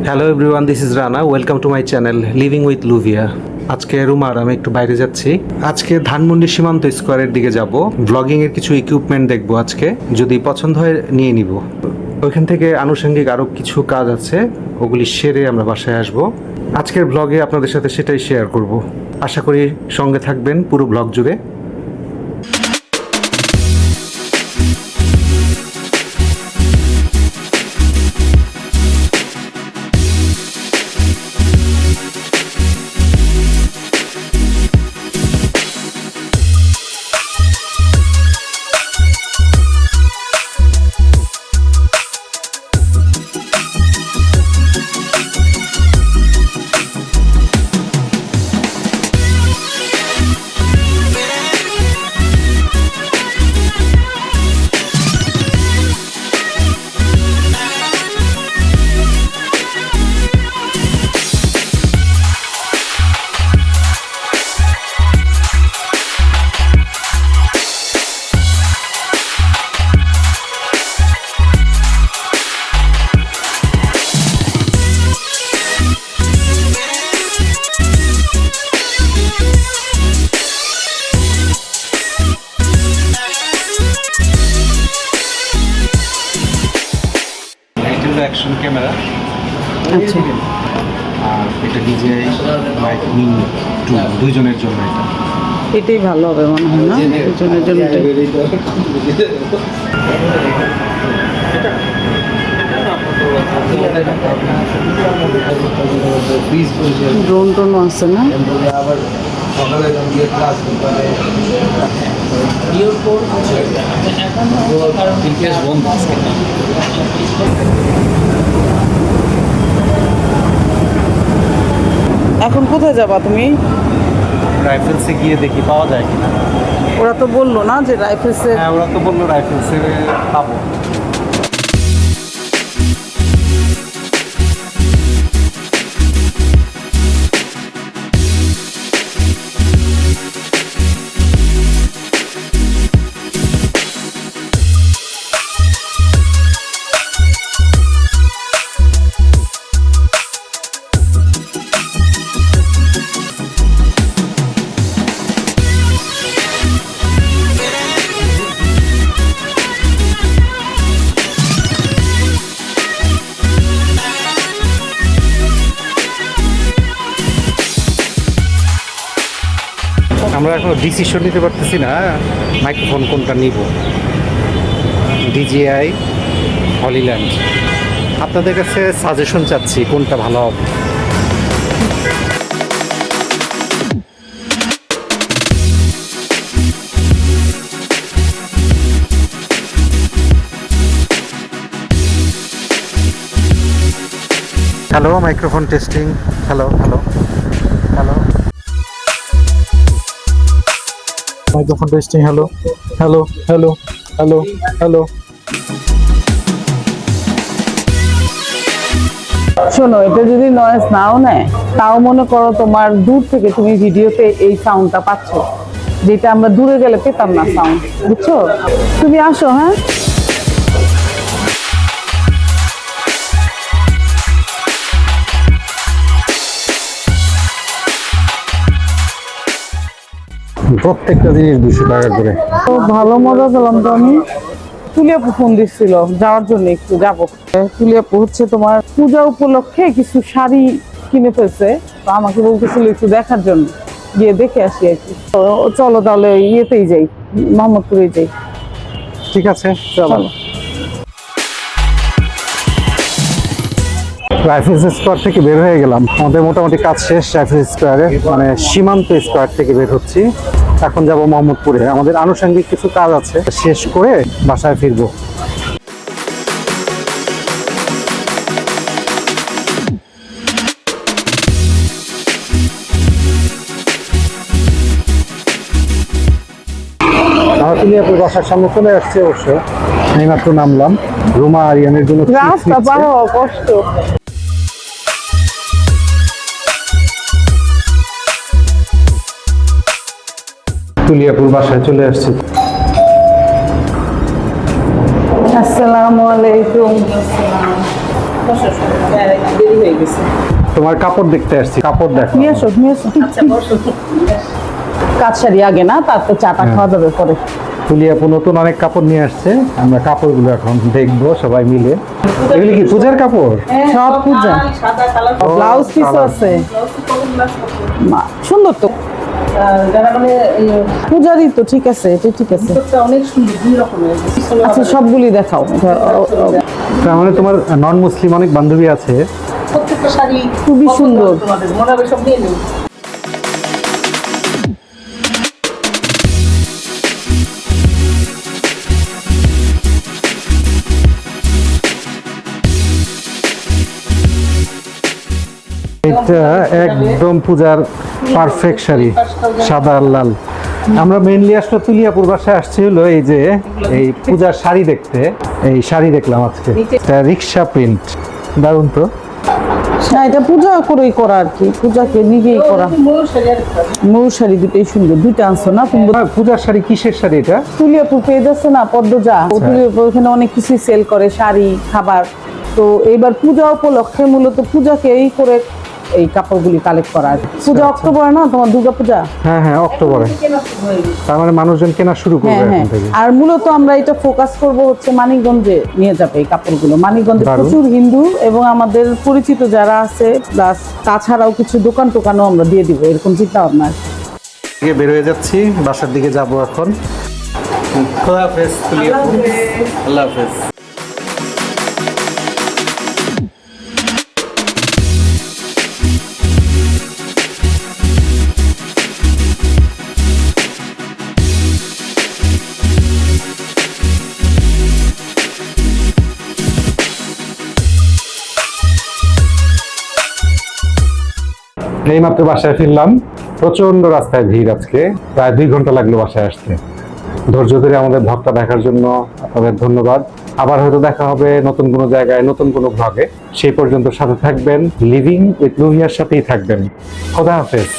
Hello everyone, this is Rana. Welcome to my channel living with Luvia. আজকে রুমার আমি একটু বাইরে যাচ্ছি। আজকে ধানমন্ডি সীমান্ত স্কোয়ারের দিকে যাব। ব্লগিং এর কিছু ইকুইপমেন্ট দেখবো আজকে, যদি পছন্দ হয় নিয়ে নিব। ওইখান থেকে আনুষঙ্গিক আরও কিছু কাজ আছে, ওগুলি সেরে আমরা বাসায় আসব। আজকের ব্লগে আপনাদের সাথে সেটাই শেয়ার করব। আশা করি সঙ্গে থাকবেন পুরো ব্লগ জুড়ে। অ্যাকশন ক্যামেরা, আচ্ছা, আর এটা DJI লাইট মিনি 2, দুইজনের জন্য এটা। এটাই ভালো হবে মনে হয় না? দুজনের জন্য ড্রোন টোনও আছে না? এখন কোথায় যাবা তুমি? রাইফেলসে গিয়ে দেখি পাওয়া যায় কিনা। ওরা তো বললো না যে রাইফেলসে। হ্যাঁ, ওরা তো বললো রাইফেলসে পাবো। আমরা এখন ডিসিশন নিতে পারতেছি না মাইক্রোফোন কোনটা নিব। DJI হলিল্যান্ড, আপনাদের কাছে সাজেশন চাচ্ছি কোনটা ভালো হবে। Hello, microphone testing. Hello hello hello, microphone testing. Hello hello hello hello hello. শোনো, এটা যদি নয়েজ নাও নেয়, তাও মনে করো তোমার দূর থেকে তুমি ভিডিওতে এই সাউন্ডটা পাচ্ছ, যেটা আমরা দূরে গেলে পেতাম না সাউন্ড। বুঝছো? তুমি আসো। হ্যাঁ, প্রত্যেকটা জিনিস 200 টাকা করে। তো ভালো মজা পেলাম। তো আমি তুলিয়াপু ফোন দিচ্ছিল যাওয়ার জন্য, একটু যাবো। তুলিয়াপু হচ্ছে তোমার পূজা উপলক্ষে কিছু শাড়ি কিনে ফেলছে, তো আমাকে বলতেছিল একটু দেখার জন্য, গিয়ে দেখে আসি আর কি। তো চলো তাহলে ইয়েতেই যাই, মোহাম্মদপুরে যাই। ঠিক আছে, চলো। রাইফেলস স্কোয়ার থেকে বের হয়ে গেলাম। আমাদের মোটামুটি কাজ শেষ রাইফেলস স্কোয়ারে, মানে সীমান্ত স্কোয়ার থেকে বের হচ্ছি। এখন যাব মোহাম্মদপুরে, আমাদের আনুষঙ্গিক কিছু কাজ আছে, শেষ করে বাসায় ফিরবো। আমার তুলিয়াপুর বাসার সামনে চলে আসছে অবশ্য, এইমাত্র নামলাম। রুমা আরিয়ানের জন্য রাস্তা পার হওয়া কষ্ট। তুলিয়াপুর বাসায় চলে আসছি। আসসালামু আলাইকুম। দেরি হয়ে গেছে। তোমার কাপড় দেখতে আসছি, কাপড় দেখো। নিয়ে আসো, নিয়ে আসো। কাজ সারি আগে না, তারপর চাটা খাওয়া যাবে পরে। তুলিয়াপু নতুন অনেক কাপড় নিয়ে আসছে, আমরা কাপড়গুলো এখন দেখবো সবাই মিলে। এগুলি কি পূজার কাপড়? সব পূজা। ব্লাউজ পিস আছে, সুন্দর তো। পূজারই তো, ঠিক আছে, এটা ঠিক আছে। অনেক সুন্দর, দুই রকমের। আচ্ছা, সবগুলি দেখাও। তার মানে তোমার নন মুসলিম অনেক বান্ধবী আছে। প্রত্যেকটা শাড়ি খুবই সুন্দর। তোমাদের মনে হবে সব নিয়ে নেব। এটা একদম পূজার পারফেক্ট শাড়ি, সাদা আর লাল। আমরা মেইনলি আসলে তুলিয়াপুর বাসায় আসছি হলো এই যে এই পূজার শাড়ি দেখতে। এই শাড়ি দেখলাম আজকে, এটা রিক্সা প্রিন্ট, দারুণ তো। না, এটা পূজা করেই করা আর কি, পূজাকে নিজেই করা। ময়ূর শাড়ি আর একটা। ময়ূর শাড়ি দুটোই সুন্দর, দুইটা আনছো না তুমি? পূজার শাড়ি কিসের শাড়ি এটা? তুলিয়াপুর পেজ আছে না, পদ্মজা, তুলিয়াপুর ওখানে অনেক কিছুই সেল করে, শাড়ি, খাবার। তো এইবার পূজা উপলক্ষে মূলত পূজাকেই করে এই কাপড়গুলি কালেক্ট করা আর কি। পূজা অক্টোবরে না তোমার, দুর্গা পূজা? হ্যাঁ হ্যাঁ, অক্টোবরে। কেনা শুরু হয়ে গেছে। তার মানে মানুষজন কেনা শুরু করবে হ্যাঁ হ্যাঁ। এখন থেকে। আর মূলত আমরা এটা ফোকাস করব হচ্ছে মানিকগঞ্জে নিয়ে যাবে এই কাপড়গুলো। মানিকগঞ্জে দারুণ। প্রচুর হিন্দু এবং আমাদের পরিচিত যারা আছে, প্লাস তাছাড়াও কিছু দোকান টোকানও আমরা দিয়ে দিব, এরকম চিন্তা ভাবনা আর কি। থেকে বের হয়ে যাচ্ছি, বাসার দিকে যাব এখন। খোদা হাফেজ তুলিয়াপুর, আল্লাহ হাফেজ। এইমাত্র বাসায় ফিরলাম, প্রচন্ড রাস্তায় ভিড় আজকে, প্রায় 2 ঘন্টা লাগলো বাসায় আসতে। ধৈর্য ধরে আমাদের ভক্তটা দেখার জন্য আপনাদের ধন্যবাদ। আবার হয়তো দেখা হবে নতুন কোনো জায়গায়, নতুন কোনো ভ্লগে। সেই পর্যন্ত সাথে থাকবেন, লিভিং উইথ লুভিয়ার সাথেই থাকবেন। খোদা হাফেজ।